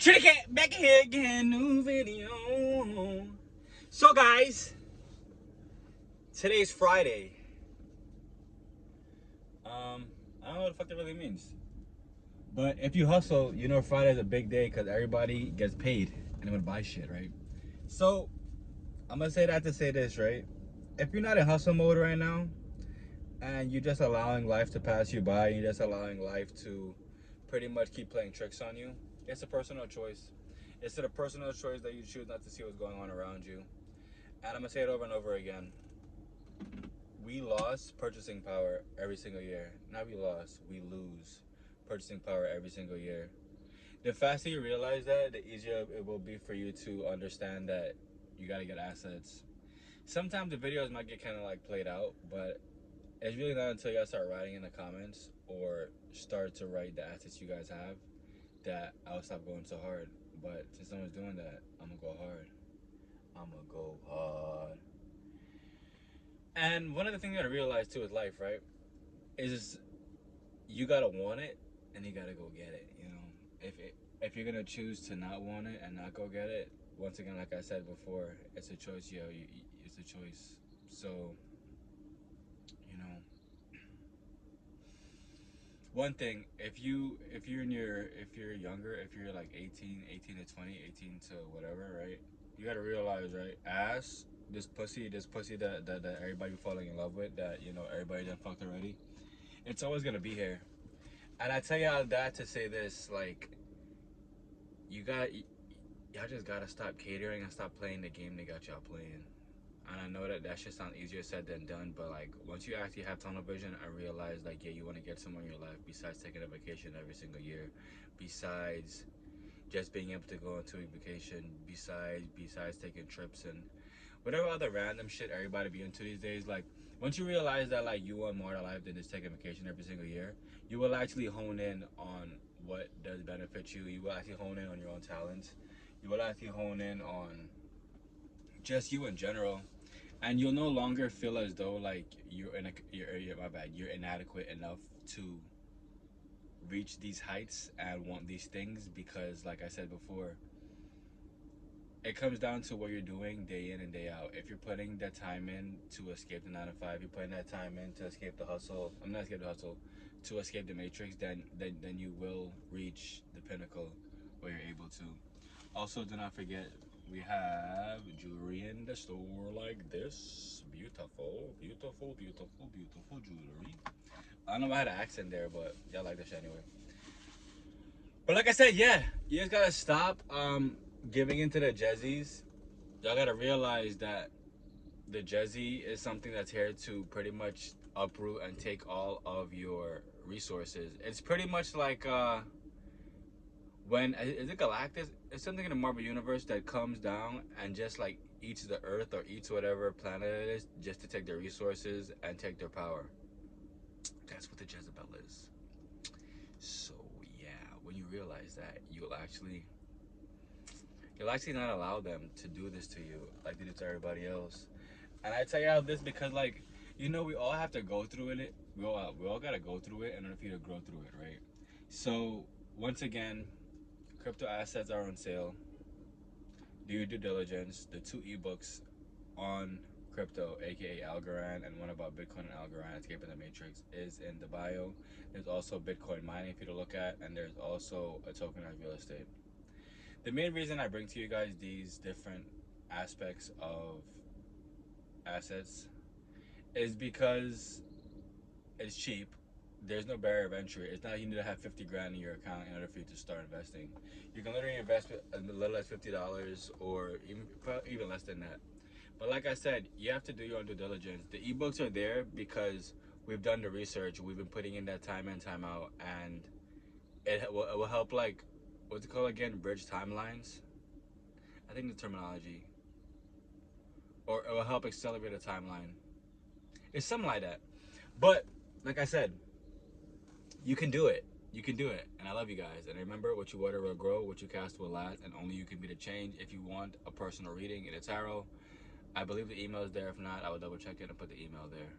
Trick back here again, new video. So guys, today's Friday. I don't know what the fuck that really means. But if you hustle, you know Friday's a big day because everybody gets paid and they want to buy shit, right? So I'm gonna say that to say this, right? If you're not in hustle mode right now and you're just allowing life to pass you by, you're just allowing life to pretty much keep playing tricks on you, it's a personal choice. It's a personal choice that you choose not to see what's going on around you. And I'm gonna say it over and over again. We lost purchasing power every single year. Not we lost, we lose purchasing power every single year. The faster you realize that, the easier it will be for you to understand that you gotta get assets. Sometimes the videos might get kind of like played out, but it's really not until you guys start writing in the comments or start to write the assets you guys have that I'll stop going so hard. But since someone's doing that, I'm gonna go hard. I'm gonna go hard. And one of the things you gotta realize too with life, right, is you gotta want it and you gotta go get it. You know, if you're gonna choose to not want it and not go get it, once again, like I said before, it's a choice, yo. It's a choice. So, you know, one thing, if you're younger, if you're like 18 to 20, 18 to whatever, right? You gotta realize, right? Ass, this pussy that everybody falling in love with, that, you know, everybody done fucked already. It's always gonna be here. And I tell y'all that to say this, like, y'all just gotta stop catering and stop playing the game they got y'all playing. And I know that shit sounds easier said than done, but like once you actually have tunnel vision and realize like, yeah, you want to get somewhere in your life besides taking a vacation every single year, besides just being able to go on 2-week vacation, besides taking trips and whatever other random shit everybody be into these days, like once you realize that like you want more out of life than just taking vacation every single year, you will actually hone in on what does benefit you. You will actually hone in on your own talents. You will actually hone in on just you in general, and you'll no longer feel as though like you're inadequate enough to reach these heights and want these things, because like I said before, it comes down to what you're doing day in and day out. If you're putting that time in to escape the 9 to 5, you're putting that time in to escape the hustle. I'm not escape the hustle, to escape the matrix. Then you will reach the pinnacle where you're able to. Also, do not forget, we have jewelry in the store like this. Beautiful, beautiful, beautiful, beautiful jewelry. I don't know if I had an accent there, but y'all like this shit anyway. But like I said, yeah, you just gotta stop giving into the jezzies. Y'all gotta realize that the jezzy is something that's here to pretty much uproot and take all of your resources. It's pretty much like when is it Galactus? It's something in the Marvel universe that comes down and just like eats the Earth or eats whatever planet it is, just to take their resources and take their power. That's what the Jezebel is. So yeah, when you realize that, you'll actually not allow them to do this to you like they do to everybody else. And I tell y'all this because, like, you know, we all have to go through it. We all gotta go through it in order for you to grow through it, right? So once again, crypto assets are on sale. Do your due diligence. The 2 ebooks on crypto, aka Algorand, and one about Bitcoin Algorand, Escaping the Matrix, is in the bio. There's also Bitcoin mining for you to look at, and there's also a tokenized real estate. The main reason I bring to you guys these different aspects of assets is because it's cheap. There's no barrier of entry. It's not you need to have 50 grand in your account in order for you to start investing. You can literally invest with as little as $50 or even less than that. But like I said, you have to do your own due diligence. The ebooks are there because we've done the research. We've been putting in that time in, time out, and it will help, like, what's it called again? Bridge timelines? I think the terminology. Or it will help accelerate a timeline. It's something like that. But like I said, you can do it. You can do it. And I love you guys. And remember, what you water will grow, what you cast will last, and only you can be the change. If you want a personal reading in a tarot, I believe the email is there. If not, I will double check it and put the email there.